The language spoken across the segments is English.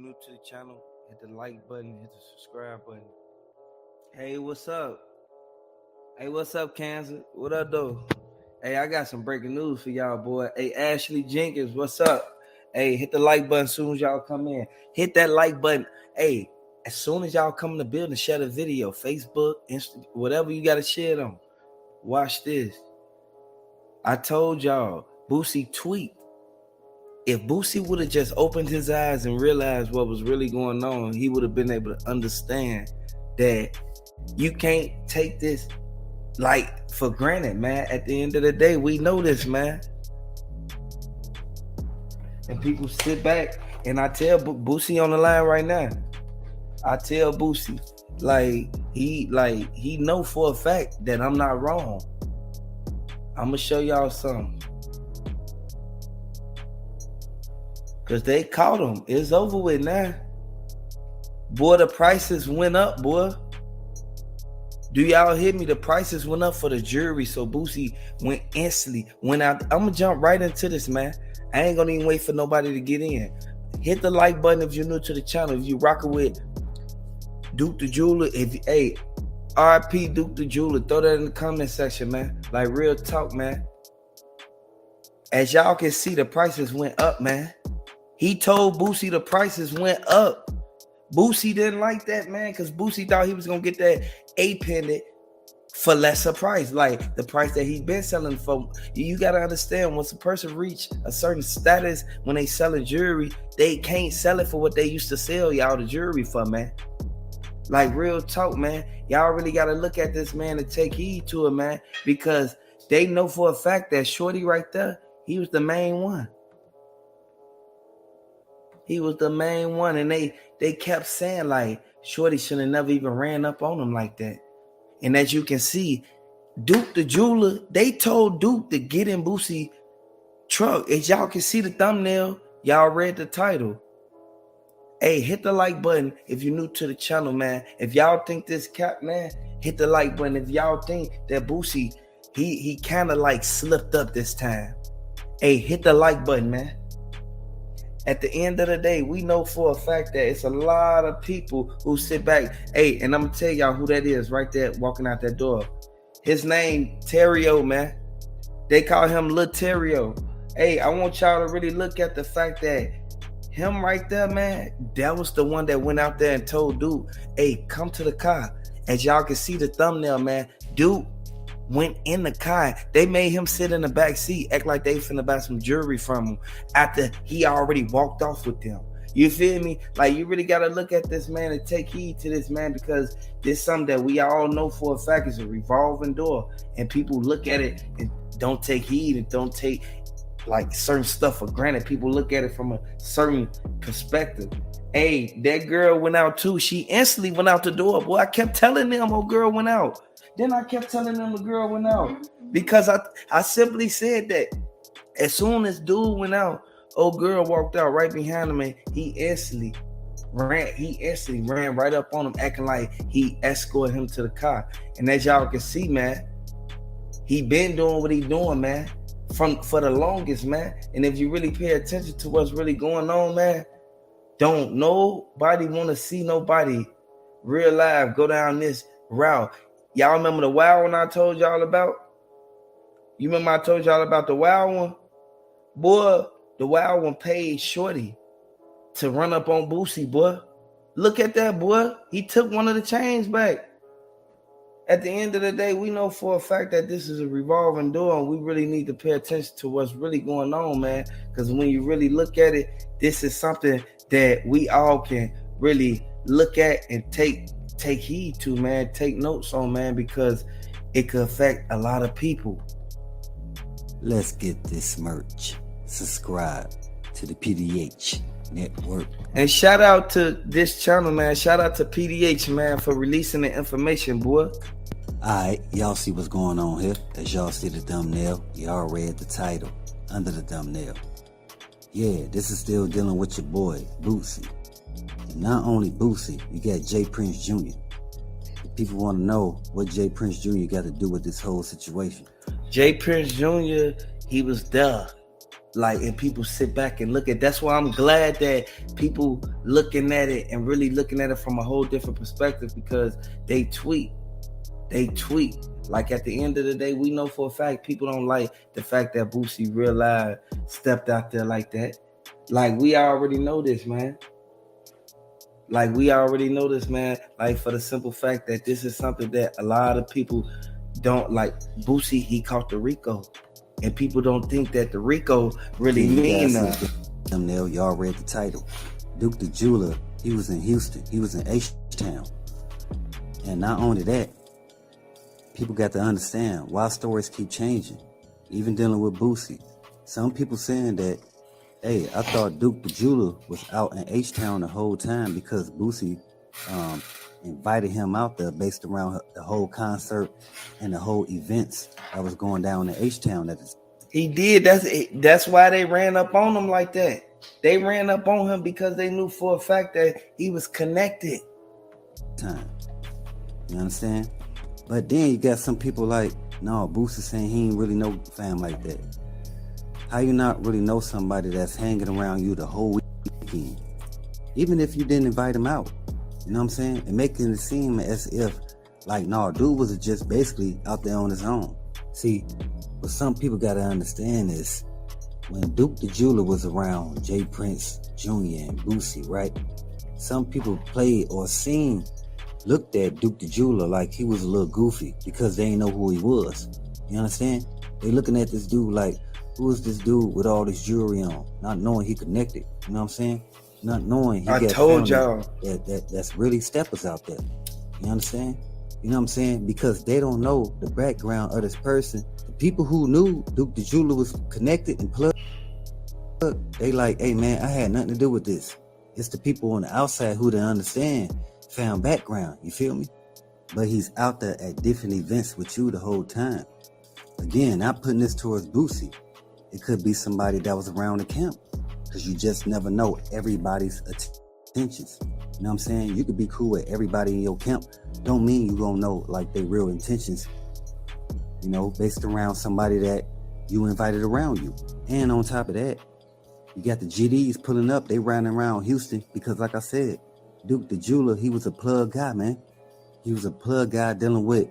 New to the channel, hit the like button, hit the subscribe button. Hey, what's up? Hey, what's up, Kansas? What up, though? Hey, I got some breaking news for y'all, boy. Hey, Ashley Jenkins, what's up? Hey, hit the like button as soon as y'all come in. Hit that like button. Hey, as soon as y'all come in the building, share the video. Facebook, Instagram, whatever you got to share them. Watch this. I told y'all, Boosie tweet. If Boosie would have just opened his eyes and realized what was really going on, he would have been able to understand that you can't take this like for granted, man. At the end of the day, we know this, man. And people sit back, and I tell Boosie on the line right now. I tell Boosie, he know for a fact that I'm not wrong. I'm gonna show y'all something. Cause they caught him. It's over with now. Boy, the prices went up, boy. Do y'all hear me? The prices went up for the jury. So Boosie went out. I'm gonna jump right into this, man. I ain't gonna even wait for nobody to get in. Hit the like button if you're new to the channel. If you rocking with Duke the Jeweler, RP Duke the Jeweler, throw that in the comment section, man. Like real talk, man. As y'all can see, the prices went up, man. He told Boosie the prices went up. Boosie didn't like that, man, because Boosie thought he was going to get that A pendant for lesser price, like the price that he's been selling for. You got to understand, once a person reach a certain status, when they selling jewelry, they can't sell it for what they used to sell y'all the jewelry for, man. Like real talk, man. Y'all really got to look at this, man, and take heed to it, man, because they know for a fact that Shorty right there, he was the main one. He was the main one, and they kept saying like Shorty should have never even ran up on him like that. And as you can see, Duke the Jeweler, they told Duke to get in Boosie truck. As y'all can see the thumbnail, y'all read the title. Hey, hit the like button if you're new to the channel, man. If y'all think this cap, man, hit the like button. If y'all think that Boosie, he kind of like slipped up this time. Hey, hit the like button, man. At the end of the day, we know for a fact that it's a lot of people who sit back. Hey, and I'm going to tell y'all who that is right there walking out that door. His name, Terrio, man. They call him Lil Terrio. Hey, I want y'all to really look at the fact that him right there, man, that was the one that went out there and told Duke, hey, come to the car. As y'all can see the thumbnail, man, Duke went in the car. They made him sit in the back seat, act like they finna buy some jewelry from him after he already walked off with them. You feel me? Like, you really gotta look at this, man, and take heed to this, man, because this something that we all know for a fact is a revolving door, and people look at it and don't take heed and don't take like certain stuff for granted. People look at it from a certain perspective. Hey, that girl went out too. She instantly went out the door. Boy, I kept telling them, oh, girl went out. Then I kept telling them the girl went out, because I simply said that as soon as dude went out, old girl walked out right behind him, and he instantly ran right up on him, acting like he escorted him to the car. And as y'all can see, man, he been doing what he doing, man, for the longest, man. And if you really pay attention to what's really going on, man, don't nobody want to see nobody real life go down this route. Y'all remember the wild one I told y'all about? You remember I told y'all about the wild one? Boy, the wild one paid Shorty to run up on Boosie, boy. Look at that, boy. He took one of the chains back. At the end of the day, we know for a fact that this is a revolving door, and we really need to pay attention to what's really going on, man. Because when you really look at it, this is something that we all can really look at and take heed to, man. Take notes on, man, because it could affect a lot of people. Let's get this merch. Subscribe to the PDH Network. And shout out to this channel, man. Shout out to PDH, man, for releasing the information, boy. Alright, y'all see what's going on here. As y'all see the thumbnail, y'all read the title under the thumbnail. Yeah, this is still dealing with your boy, Boosie. And not only Boosie, you got J Prince Jr. If people want to know what J Prince Jr. got to do with this whole situation. J Prince Jr., he was there. Like, and people sit back and look at. That's why I'm glad that people looking at it and really looking at it from a whole different perspective, because they tweet. Like, at the end of the day, we know for a fact people don't like the fact that Boosie real live stepped out there like that. Like, we already know this, man. Like, for the simple fact that this is something that a lot of people don't like. Boosie, he caught the Rico. And people don't think that the Rico really mean nothing. Thumbnail, y'all read the title. Duke the Jeweler, he was in Houston. He was in HTown. And not only that, people got to understand why stories keep changing. Even dealing with Boosie. Some people saying that, hey, I thought Duke the Jeweler was out in H-Town the whole time because Boosie invited him out there based around the whole concert and the whole events that was going down in H-Town. He did. That's why they ran up on him like that. They ran up on him because they knew for a fact that he was connected. Time. You understand? But then you got some people like, no, Boosie saying he ain't really no fam like that. How you not really know somebody that's hanging around you the whole weekend? Even if you didn't invite him out. You know what I'm saying? And making it seem as if, like, no, dude was just basically out there on his own. See, what some people got to understand is, when Duke the Jeweler was around Jay Prince Jr. and Boosie, right? Some people played or looked at Duke the Jeweler like he was a little goofy because they didn't know who he was. You understand? They looking at this dude like, who is this dude with all this jewelry on? Not knowing he connected. You know what I'm saying? Not knowing he I told y'all that's really steppers out there. You understand? You know what I'm saying? Because they don't know the background of this person. The people who knew Duke the Jeweler was connected and plugged, they like, hey man, I had nothing to do with this. It's the people on the outside who didn't understand, found background. You feel me? But he's out there at different events with you the whole time. Again, not putting this towards Boosie. It could be somebody that was around the camp, because you just never know everybody's intentions. You know what I'm saying? You could be cool with everybody in your camp. Don't mean you gonna know like their real intentions, you know, based around somebody that you invited around you. And on top of that, you got the GDs pulling up. They riding around Houston because, like I said, Duke the Jeweler, he was a plug guy, man. He was a plug guy dealing with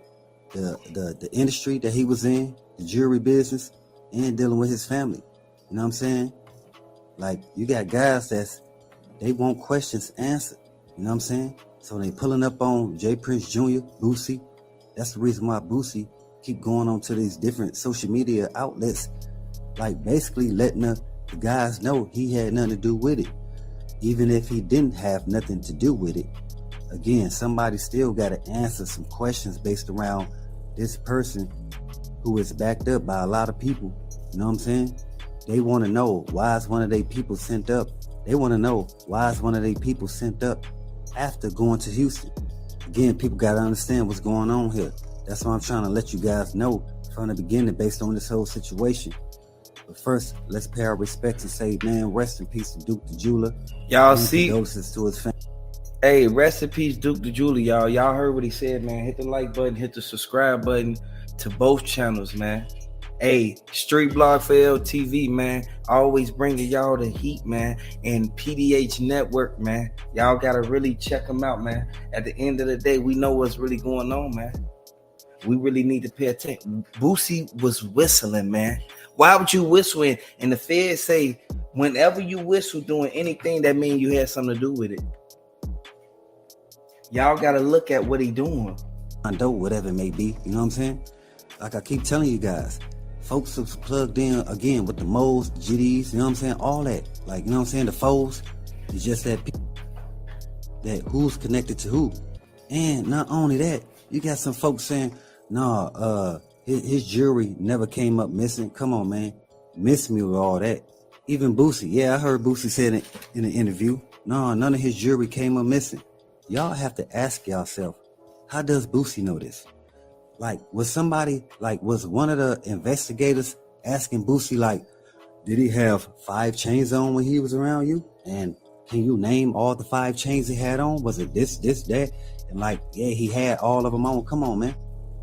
the industry that he was in, the jewelry business, and dealing with his family. You know what I'm saying? Like, you got guys they want questions answered. You know what I'm saying? So they pulling up on Jay Prince Jr., Boosie. That's the reason why Boosie keep going on to these different social media outlets, like basically letting the guys know he had nothing to do with it. Even if he didn't have nothing to do with it, again, somebody still got to answer some questions based around this person who is backed up by a lot of people. You know what I'm saying? They want to know, why is one of their people sent up? They want to know, why is one of their people sent up after going to Houston? Again, people got to understand what's going on here. That's why I'm trying to let you guys know from the beginning based on this whole situation. But first, let's pay our respects and say, man, rest in peace to Duke the Jeweler. Y'all see? Condolences to his family. Hey, rest in peace, Duke the Jeweler, y'all. Y'all heard what he said, man. Hit the like button, hit the subscribe button to both channels, man. Hey, Street Blog for LTV, man. Always bringing y'all the heat, man. And PDH Network, man. Y'all gotta really check them out, man. At the end of the day, we know what's really going on, man. We really need to pay attention. Boosie was whistling, man. Why would you whistle? And the feds say, whenever you whistle doing anything, that means you had something to do with it. Y'all gotta look at what he doing. I know, whatever it may be, you know what I'm saying? Like I keep telling you guys, folks are plugged in again with the moles, the GDs, you know what I'm saying? All that. Like, you know what I'm saying? The foes. It's just that who's connected to who. And not only that, you got some folks saying, nah, his jewelry never came up missing. Come on, man. Miss me with all that. Even Boosie. Yeah, I heard Boosie said it in an interview. No, none of his jewelry came up missing. Y'all have to ask yourself, how does Boosie know this? Like, was one of the investigators asking Boosie, like, did he have 5 chains on when he was around you? And can you name all the 5 chains he had on? Was it this, that? And like, yeah, he had all of them on. Come on, man.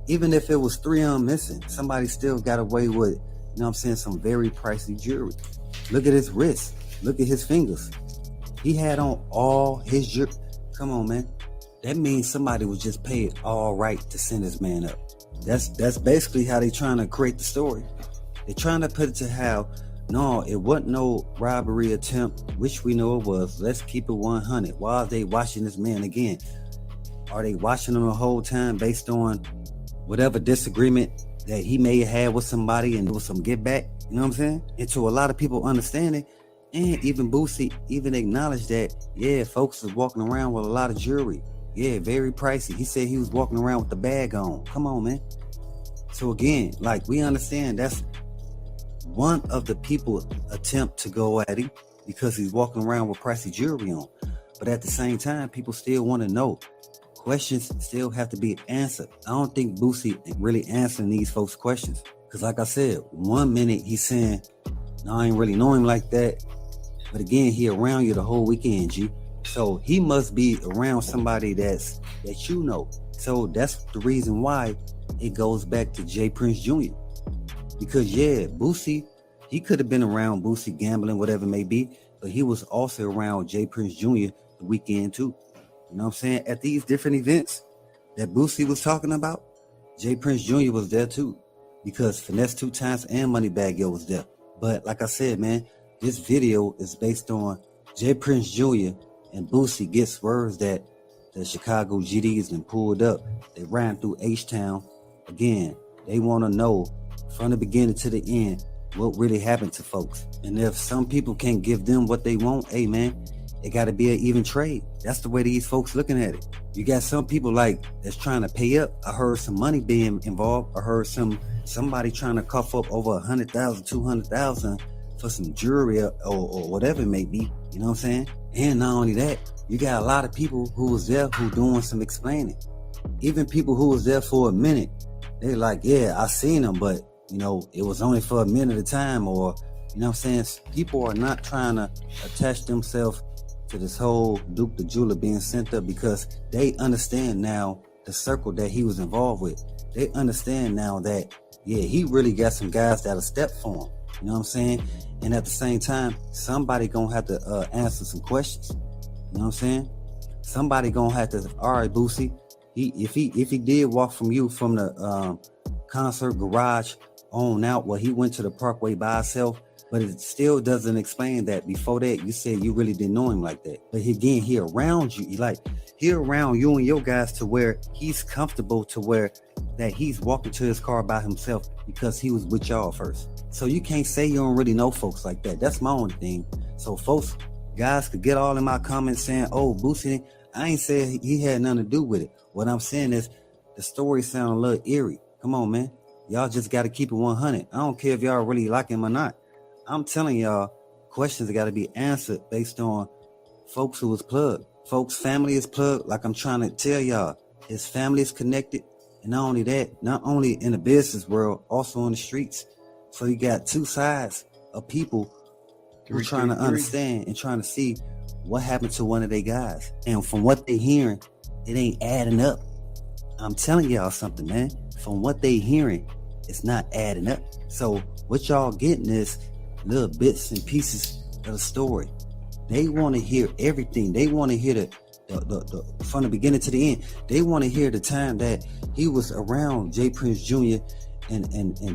Even if it was 3 of them missing, somebody still got away with you know what I'm saying, some very pricey jewelry. Look at his wrist. Look at his fingers. He had on all his jewelry. Come on, man. That means somebody was just paid all right to send this man up. That's basically how they trying to create the story. They're trying to put it to how, no, it wasn't no robbery attempt, which we know it was. Let's keep it 100. Why are they watching this man again? Are they watching him the whole time based on whatever disagreement that he may have had with somebody and there was some get back? You know what I'm saying? And to a lot of people understanding, and even Boosie even acknowledged that, yeah, folks is walking around with a lot of jewelry. Yeah, very pricey. He said he was walking around with the bag on. Come on, man. So again, like, we understand that's one of the people attempt to go at him because he's walking around with pricey jewelry on. But at the same time, people still want to know. Questions still have to be answered. I don't think Boosie really answering these folks' questions. Because like I said, 1 minute he's saying, no, I ain't really know him like that. But again, he around you the whole weekend, G. So he must be around somebody that you know. So that's the reason why it goes back to J. Prince Jr. Because yeah, Boosie, he could have been around Boosie gambling, whatever it may be, but he was also around J. Prince Jr. the weekend too. You know what I'm saying? At these different events that Boosie was talking about, J. Prince Jr. was there too. Because Finesse 2 Times and Moneybagg Yo was there. But like I said, man, this video is based on J. Prince Jr. and Boosie gets words that the Chicago GDs been pulled up. They ran through HTown. Again, they want to know from the beginning to the end what really happened to folks. And if some people can't give them what they want, hey man, it got to be an even trade. That's the way these folks looking at it. You got some people like that's trying to pay up. I heard some money being involved. I heard somebody trying to cough up over 100,000, 200,000 for some jewelry or whatever it may be. You know what I'm saying? And not only that, you got a lot of people who was there who doing some explaining. Even people who was there for a minute, they like, yeah, I seen them, but you know, it was only for a minute at a time, or you know what I'm saying? People are not trying to attach themselves to this whole Duke the Jeweler being sent up because they understand now the circle that he was involved with. They understand now that, yeah, he really got some guys that'll step for him. You know what I'm saying? And at the same time, somebody gonna have to answer some questions. You know what I'm saying? Somebody gonna have to, all right, Boosie, if he did walk from you from the concert garage on out, well, he went to the Parkway by himself, but it still doesn't explain that before that you said you really didn't know him like that. But again, he around you, like he around you and your guys to where he's comfortable to where that he's walking to his car by himself because he was with y'all first. So you can't say you don't really know folks like that. That's my only thing. So folks, guys could get all in my comments saying, oh, Boosie, I ain't saying he had nothing to do with it. What I'm saying is the story sound a little eerie. Come on, man. Y'all just got to keep it 100. I don't care if y'all really like him or not. I'm telling y'all, questions got to be answered based on folks who was plugged. Folks' family is plugged. Like I'm trying to tell y'all, his family is connected. And not only that, not only in the business world, also on the streets. So you got two sides of people who are trying to understand and trying to see what happened to one of their guys. And from what they hearing, it ain't adding up. I'm telling y'all something, man. From what they hearing, it's not adding up. So what y'all getting is little bits and pieces of the story. They want to hear everything. They want to hear the from the beginning to the end. They want to hear the time that he was around J. Prince Jr. and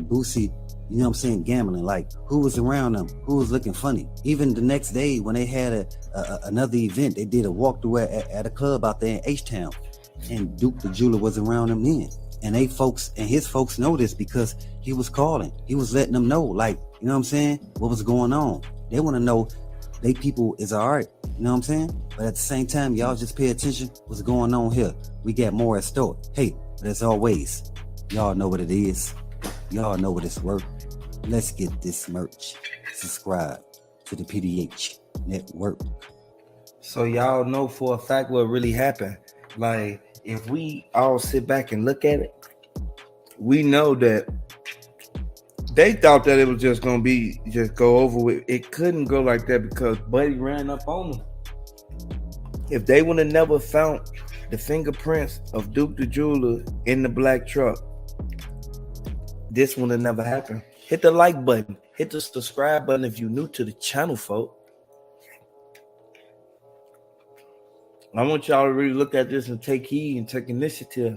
Boosie, you know what I'm saying, gambling. Like, who was around them? Who was looking funny? Even the next day when they had another event, they did a walkthrough at a club out there in H-Town. And Duke the Jeweler was around them then. And his folks know this because he was calling. He was letting them know, like, you know what I'm saying, what was going on. They want to know they people is all right. You know what I'm saying? But at the same time, y'all just pay attention what's going on here. We got more at store. Hey, but as always, y'all know what it is. Y'all know what it's worth. Let's get this merch. Subscribe to the PDH Network. So y'all know for a fact what really happened. Like, if we all sit back and look at it, we know that they thought that it was just gonna be just go over with. It couldn't go like that because Buddy ran up on them. If they would have never found the fingerprints of Duke the Jeweler in the black truck, this would have never happened. Hit the like button. Hit the subscribe button if you're new to the channel, folks. I want y'all to really look at this and take heed and take initiative.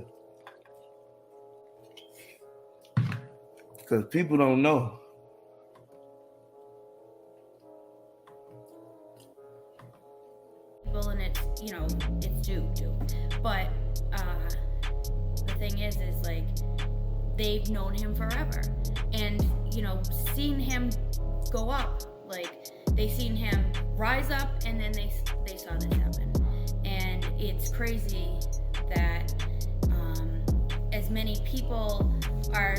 Because people don't know. And it's, it's Duke. But the thing is like, they've known him forever. And, seen him go up, like, they seen him rise up, and then they saw this happen. And it's crazy that as many people are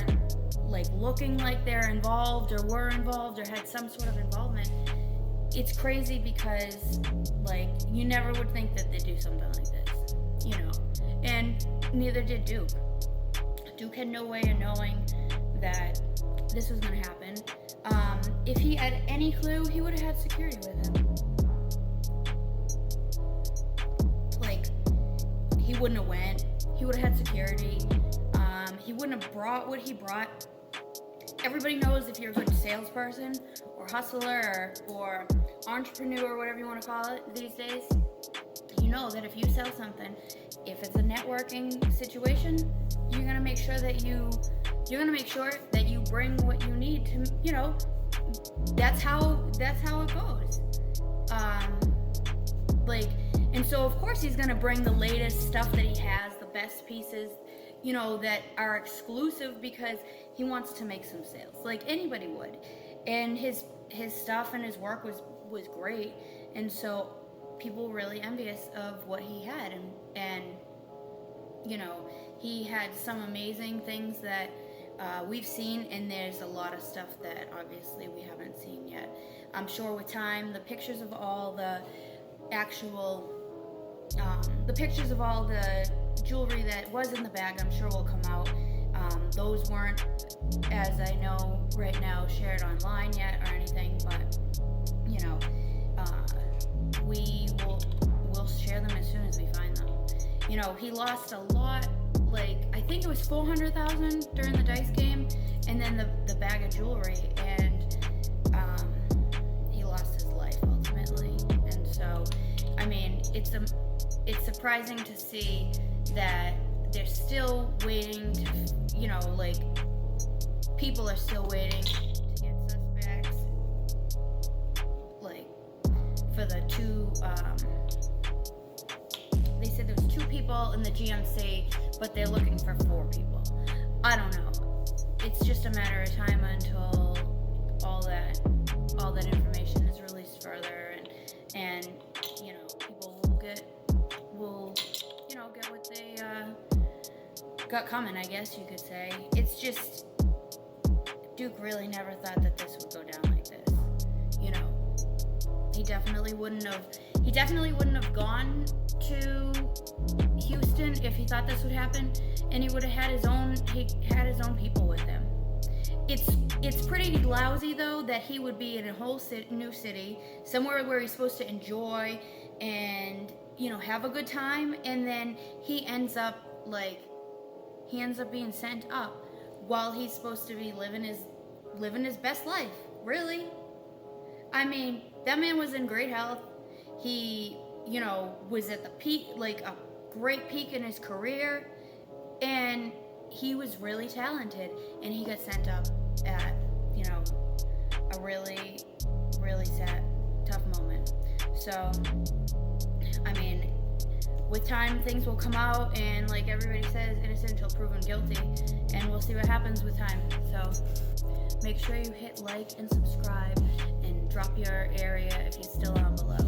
like looking like they're involved or were involved or had some sort of involvement. It's crazy because like you never would think that they'd do something like this, and neither did Duke. Duke had no way of knowing that this was going to happen. If he had any clue, he would have had security with him. Like, he wouldn't have went. He would have had security. He wouldn't have brought what he brought. Everybody knows if you're a good salesperson or hustler or entrepreneur, or whatever you want to call it these days, you know that if you sell something, if it's a networking situation, you're gonna make sure that you bring what you need to, that's how it goes. And so of course he's gonna bring the latest stuff that he has, the best pieces, that are exclusive, because he wants to make some sales, like anybody would. And his stuff and his work was great, and so people were really envious of what he had, and he had some amazing things that we've seen, and there's a lot of stuff that obviously we haven't seen yet. I'm sure with time, the pictures of all the actual pictures of all the jewelry that was in the bag, I'm sure will come out. Those weren't, as I know right now, shared online yet or anything, but we'll share them as soon as we find them. He lost a lot, like I think it was $400,000 during the dice game, and then the bag of jewelry, and he lost his life ultimately. And so, I mean, it's surprising to see that they're still waiting to, people are still waiting to get suspects, like, for the two, they said there was 2 people in the GMC, but they're looking for 4 people. I don't know. It's just a matter of time until all that information is released further, and people will get what they got coming, I guess you could say. It's just, Duke really never thought that this would go down like this. He definitely wouldn't have gone to Houston if he thought this would happen, and he would have had his own people with him. It's pretty lousy though that he would be in a whole new city, somewhere where he's supposed to enjoy and have a good time, and then he ends up being sent up while he's supposed to be living his best life. Really? I mean, that man was in great health. He, was at the peak, like a great peak in his career, and he was really talented, and he got sent up at, a really, really sad, tough moment. So, I mean, with time, things will come out, and like everybody says, innocent until proven guilty, and we'll see what happens with time. So, make sure you hit like and subscribe, and drop your area if you're still on below.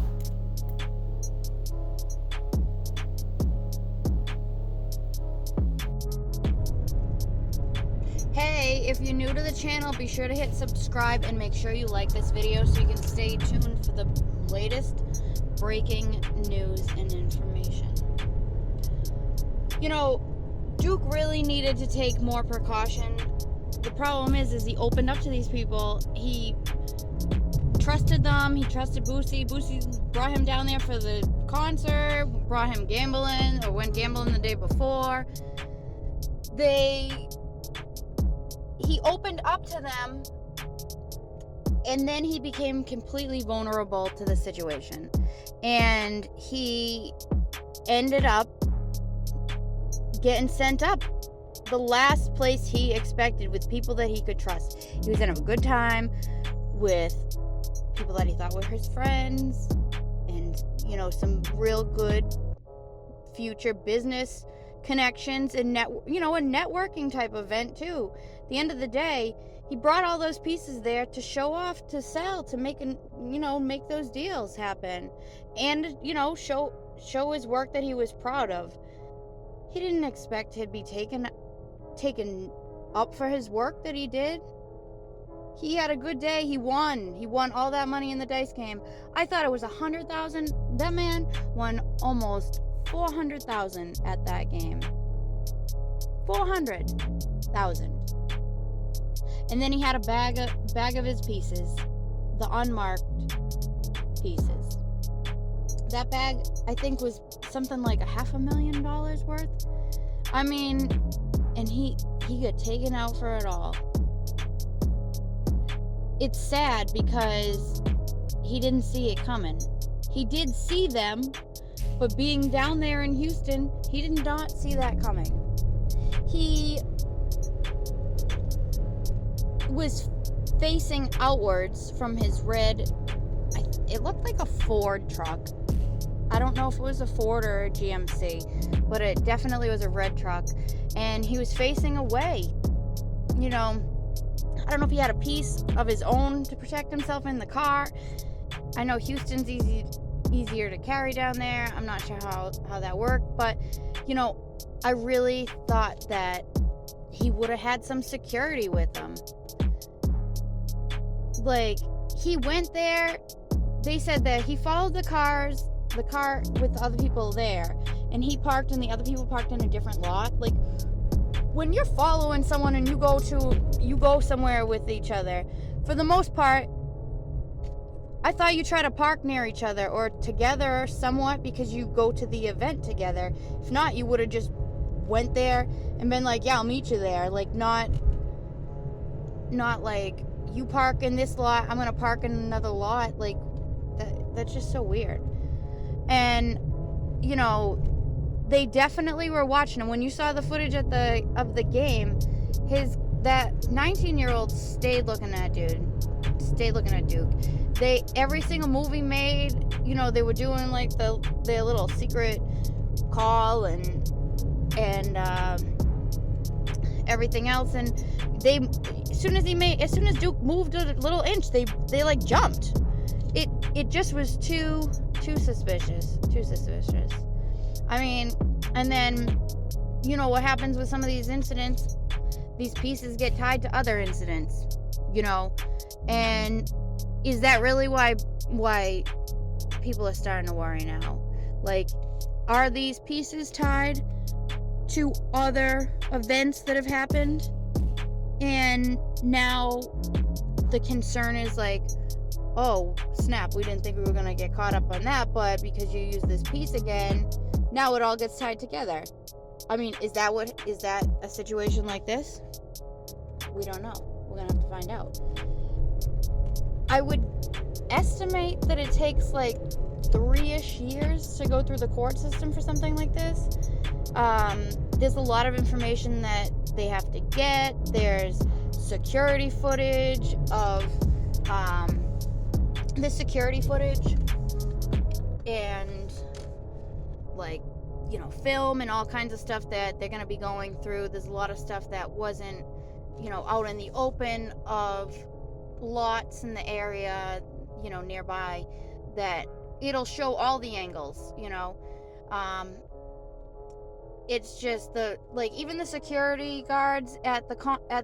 Hey, if you're new to the channel, be sure to hit subscribe and make sure you like this video so you can stay tuned for the latest breaking news and information. Duke really needed to take more precaution. The problem is he opened up to these people. He trusted them. He trusted Boosie. Boosie brought him down there for the concert, brought him gambling, or went gambling the day before. He opened up to them And then he became completely vulnerable to the situation. And he ended up getting sent up the last place he expected with people that he could trust. He was having a good time with people that he thought were his friends, and some real good future business connections, and a networking type event too. At the end of the day, he brought all those pieces there to show off, to sell, to make those deals happen, and show his work that he was proud of. He didn't expect he'd be taken up for his work that he did. He had a good day. He won all that money in the dice game. I thought it was $100,000. That man won almost $400,000 at that game. $400,000. And then he had a bag of his pieces, the unmarked pieces. That bag, I think, was something like $500,000 worth. I mean, and he got taken out for it all. It's sad because he didn't see it coming. He did see them, but being down there in Houston, he did not see that coming. He was facing outwards from his red, it looked like a Ford truck. I don't know if it was a Ford or a GMC, but it definitely was a red truck. And he was facing away. I don't know if he had a piece of his own to protect himself in the car. I know Houston's easier to carry down there. I'm not sure how that worked, but I really thought that he would have had some security with him. Like, he went there. They said that he followed the car with the other people there, and he parked and the other people parked in a different lot. Like, when you're following someone and you go somewhere with each other, for the most part, I thought you try to park near each other or together somewhat because you go to the event together. If not, you would have just went there and been like, yeah, I'll meet you there. Like, not like, you park in this lot, I'm gonna park in another lot. Like, that's just so weird. And they definitely were watching him. When you saw the footage of the game, that 19-year-old stayed looking at Duke. Every single movie made, they were doing like their little secret call and everything else, and as soon as Duke moved a little inch, they like jumped. It just was too suspicious. I mean, and then what happens with some of these incidents, these pieces get tied to other incidents, and is that really why people are starting to worry now? Like, are these pieces tied to other events that have happened? And now the concern is like, oh snap, we didn't think we were gonna get caught up on that, but because you use this piece again, now it all gets tied together. I mean, is that a situation like this? We don't know. We're gonna have to find out. I would estimate that it takes like 3-ish years to go through the court system for something like this. There's a lot of information that they have to get. There's security footage of and like, film and all kinds of stuff that they're going to be going through. There's a lot of stuff that wasn't, out in the open of lots in the area, nearby, that it'll show all the angles, it's just even the security guards at the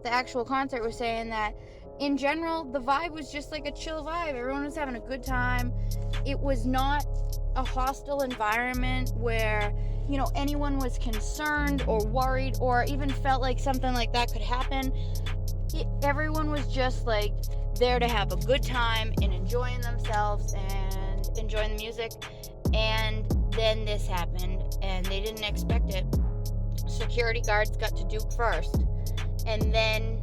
actual concert were saying that in general the vibe was just like a chill vibe. Everyone was having a good time. It was not a hostile environment where anyone was concerned or worried or even felt like something like that could happen. Everyone was just like there to have a good time and enjoying themselves and enjoying the music. And then this happened and they didn't expect it. Security guards got to Duke first, and then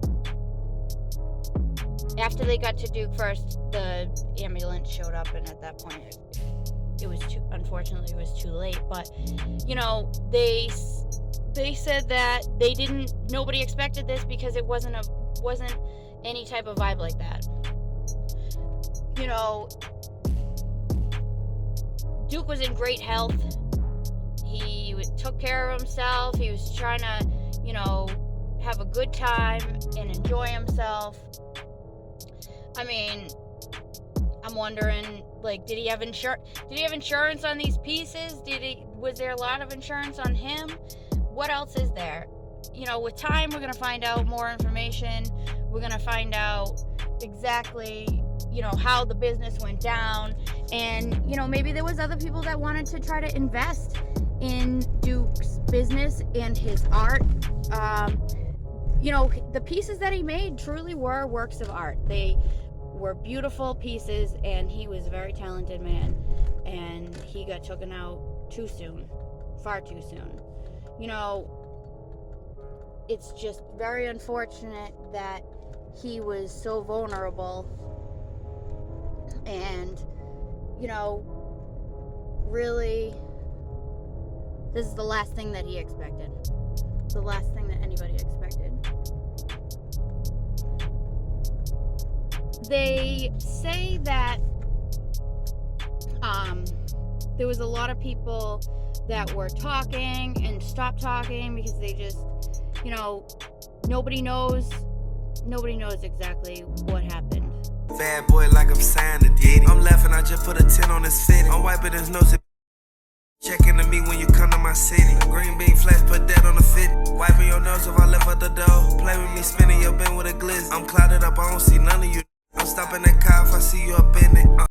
after they got to Duke first, the ambulance showed up, and at that point, it was unfortunately, it was too late. But, you know, they said that nobody expected this because it wasn't any type of vibe like that. You know, Duke was in great health. He took care of himself. He was trying to, you know, have a good time and enjoy himself. I mean, I'm wondering, like, did he have insurance on these pieces? Was there a lot of insurance on him? What else is there? You know, with time, we're going to find out more information. We're going to find out exactly, you know, how the business went down. And, you know, maybe there was other people that wanted to try to invest in Duke's business and his art. You know, the pieces that he made truly were works of art. They were beautiful pieces, and he was a very talented man, and he got taken out too soon, far too soon. You know, it's just very unfortunate that he was so vulnerable, and, you know, really, this is the last thing that he expected. The last thing that anybody expected. They say that there was a lot of people that were talking and stopped talking because they just, you know, nobody knows exactly what happened. Bad boy like I'm signed to Diddy. I'm laughing, I just put a 10 on his fitting. I'm wiping his nose. Checking to me when you come to my city. Green bean flash, put that on the fit. Wiping your nose if I left out the door. Play with me, spinning your bin with a glizz. I'm clouded up, I don't see none of you. I'm stopping that car if I see you up in it.